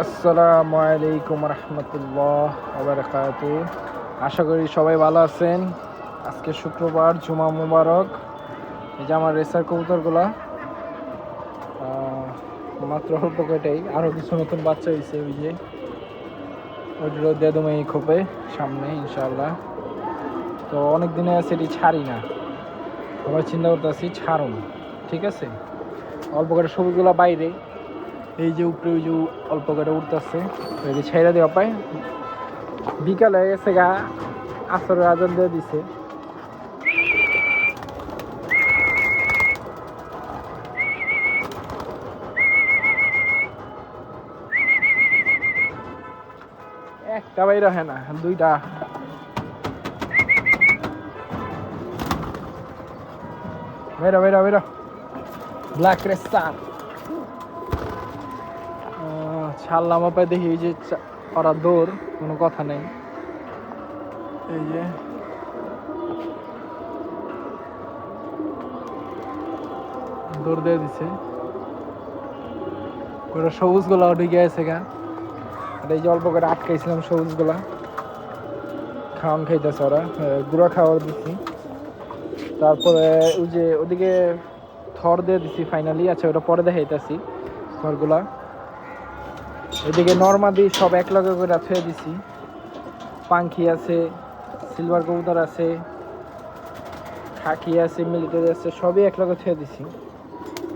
আসসালামু আলাইকুম রহমতুল্লাহ বারাকাতু। আশা করি সবাই ভালো আছেন। আজকে শুক্রবার, জুমা মুবারক। এই যে আমার রেসার কবুতরগুলা মাত্র অল্প কয়টাই, আরও কিছু নতুন বাচ্চা হয়েছে। ওই যে ওইটারও দিয়ে দেবো এই খোপে সামনে ইনশাআল্লাহ। তো অনেক দিনে আছে এটি ছাড়ি না, আবার চিন্তা করতেছি ছাড়ুন। ঠিক আছে, অল্প কয়টা সবুজগুলা বাইরে, এই যে উপরে ওই যে অল্প কয়টা উঠতেছে, এই ছেড়ে দেওয়া পায়। বিকাল হয়ে গেছে গা, আসরের আজান দিয়ে দিছে। একটা বাইরে হয় না, দুইটা। বেরো বেরো বেরো, ব্ল্যাক রেসার ছাড়লাম। পায় দেখি এই যে ওরা দৌড়, কোনো কথা নেই। এই যে দৌড় দিয়ে দিছে, ওরা সবুজ গুলা ঢুকে আছে গা। আর এই যে অল্প করে আটকাইছিলাম সবুজ গুলা, খাওয়ান খাইতেছে ওরা, গুঁড়া খাওয়ার দিচ্ছি। তারপরে ওই যে ওদিকে থর দিয়ে দিছি ফাইনালি। আচ্ছা, ওটা পরে দেখাইতেছি থরগুলা। এদিকে নর্মাদি সব এক লগে করে থুয়ে দিছি। পাঙ্খি আছে, সিলভার কবুতর আছে, খাকি আছে, মিলিটারি আছে, সবই এক লগে থুয়ে দিছি।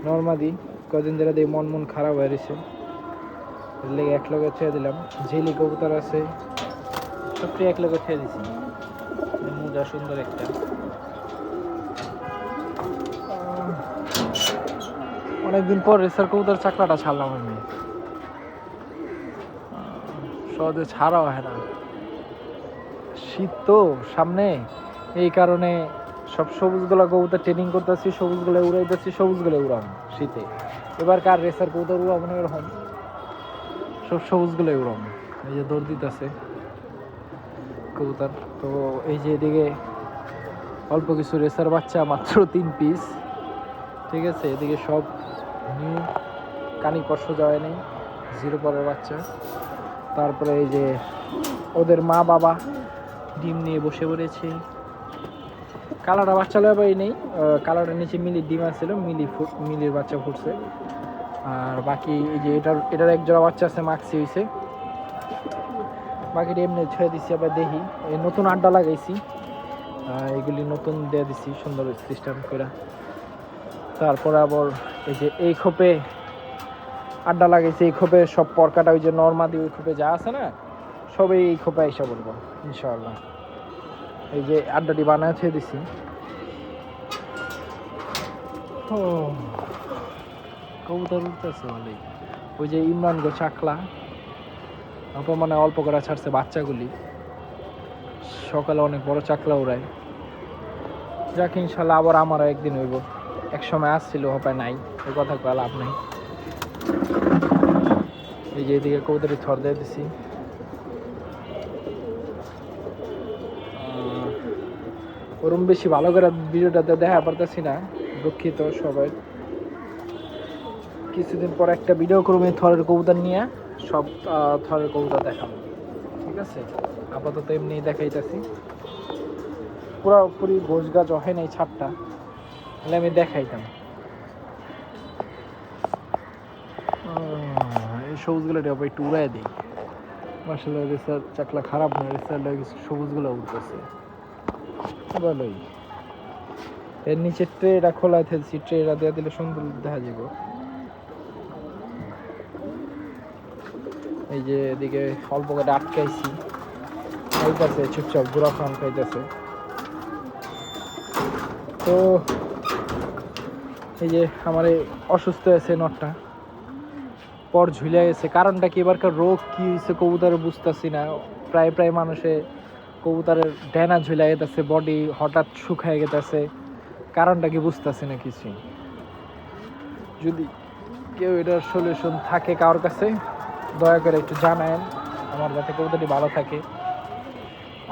নর্মাদি কদিন ধরে দিয়ে মন খারাপ হয়ে গেছে, এর লেগে এক লগে থুয়ে দিলাম। ঝিলি কবুতর আছে, সবটি এক লগে থুয়ে দিছি। মোজা সুন্দর একটা। অনেকদিন পর রেসার কবুতর চাকলাটা ছাড়লাম আমি। সহজে ছাড়া হয় না, শীত তো সামনে, এই কারণে সব সবুজগুলা কবুতর ট্রেনিং করতেছি, সবুজগুলো উড়াইতেছি, সবুজগুলো উড়াম শীতে। এবার কার রেসার কবুতর উড়াবো না এরকম, সব সবুজগুলো উড়াম। এই যে দৌড় দিতেছে কবুতর। তো এই যে এদিকে অল্প কিছু রেসার বাচ্চা, মাত্র 3 পিস। ঠিক আছে, এদিকে সব নিউ, কানি কষ্ট যাওয়া নেই, 0 পরের বাচ্চা। তারপরে এই যে ওদের মা বাবা ডিম নিয়ে বসে পড়েছে। কালারটা বাচ্চা লয় নেই, কালারটার নিচে মিলির ডিম আসছিল, মিলির বাচ্চা ফুটছে। আর বাকি এই যে এটার এক জোড়া বাচ্চা আছে, মাক্সি হয়েছে। বাকিটা এমনি ছুঁয়ে দিচ্ছি। আবার দেখি, এই নতুন আড্ডা লাগাইছি, এগুলি নতুন দিয়ে দিচ্ছি সুন্দর সিস্টেম করে। তারপরে আবার এই যে এই খোপে আড্ডা লাগাইছি, এই খোপে সব পরকাটা ওই যে নর্মাদি ওই খোপে যা আছে না, সবই এই খোপে আইসা বলবো ইনশাআল্লাহ। এই যে আড্ডাটি বানায় ছুঁয়ে দিছি। কবুতর উঠতেছে ভালোই। ওই যে ইমরান গো চাকলা মানে অল্প করে ছাড়ছে বাচ্চাগুলি, সকালে অনেক বড় চাকলা উড়ায়। যাক ইনশাল্লাহ আবার আমারও একদিন হইব। এক সময় আসছিল, হপায় নাই, ওই কথা কয়ে লাভ নাই। এই যে এদিকে কবুতরের থর দিয়ে দিছি। ওরম বেশি ভালো করে ভিডিওটাতে দেখা পারতেছি না, দুঃখিত সবাই। কিছুদিন পর একটা ভিডিও করবো থরের কবুতর নিয়ে, সব থরের কবুতর দেখাবো। ঠিক আছে, আপাতত এমনি দেখাইতেছি। পুরোপুরি গোছ গাছ হয় নাই ছাদটা, তাহলে আমি দেখাইতাম। এই সবুজগুলো একটু উড়াই দিই। মার্শাল্লাহ রেসার চাকলা খারাপ না, রেসার সবুজগুলো উঠতেছে ভালোই। এর নিচে ট্রেটা খোলা ফেলছি, ট্রেটা দিয়ে দিলে সুন্দর দেখা যাব। এই যে এদিকে অল্প করে আটকাইছি, খাইতেছে চুপচাপ গুড়া খান খাইতেছে। তো এই যে আমার অসুস্থ আছে নটটা, পর ঝুলে গেছে। কারণটা কি, এবারকার রোগ কি হয়েছে কবুতরের বুঝতেছি না। প্রায় মানুষে কবুতরের ডেনা ঝুলে গেছে, বডি হঠাৎ শুকায় গেছে। কারণটা কি বুঝতেছি না কিছুই। যদি কেউ এটার সলিউশন থাকে কারোর কাছে, দয়া করে একটু জানায়েন আমার, যাতে কবুতরটি ভালো থাকে।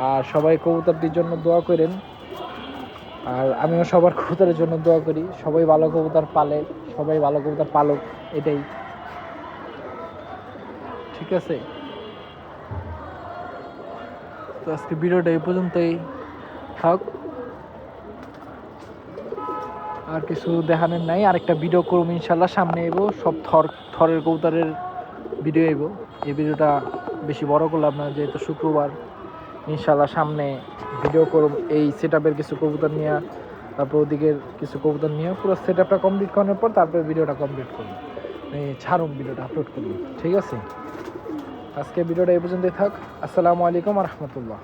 আর সবাই কবুতরটির জন্য দোয়া করেন, আর আমিও সবার কবুতরের জন্য দোয়া করি। সবাই ভালো কবুতর পালে, সবাই ভালো কবুতর পালক, এটাই। ঠিক আছে। তো আজকে ভিডিওটা এই পর্যন্তই থাক, আর কিছু দেখানোর নাই। আরেকটা ভিডিও করব ইনশাল্লাহ, সামনে এবো সব থরের কবুতরের ভিডিও এবো। এই ভিডিওটা বেশি বড় করলাম না, যেহেতু শুক্রবার। ইনশাল্লাহ সামনে ভিডিও করব এই সেট আপের কিছু কবুতর নিয়ে, তারপর ওদিকের কিছু কবুতর নিয়ে পুরো সেট আপটা কমপ্লিট করার পর তারপরে ভিডিওটা কমপ্লিট করবো, ছাড়ুন ভিডিওটা আপলোড করবো। ঠিক আছে, আজকে ভিডিওটা এই পর্যন্তই থাক। আসসালামু আলাইকুম রহমতুল্লাহ।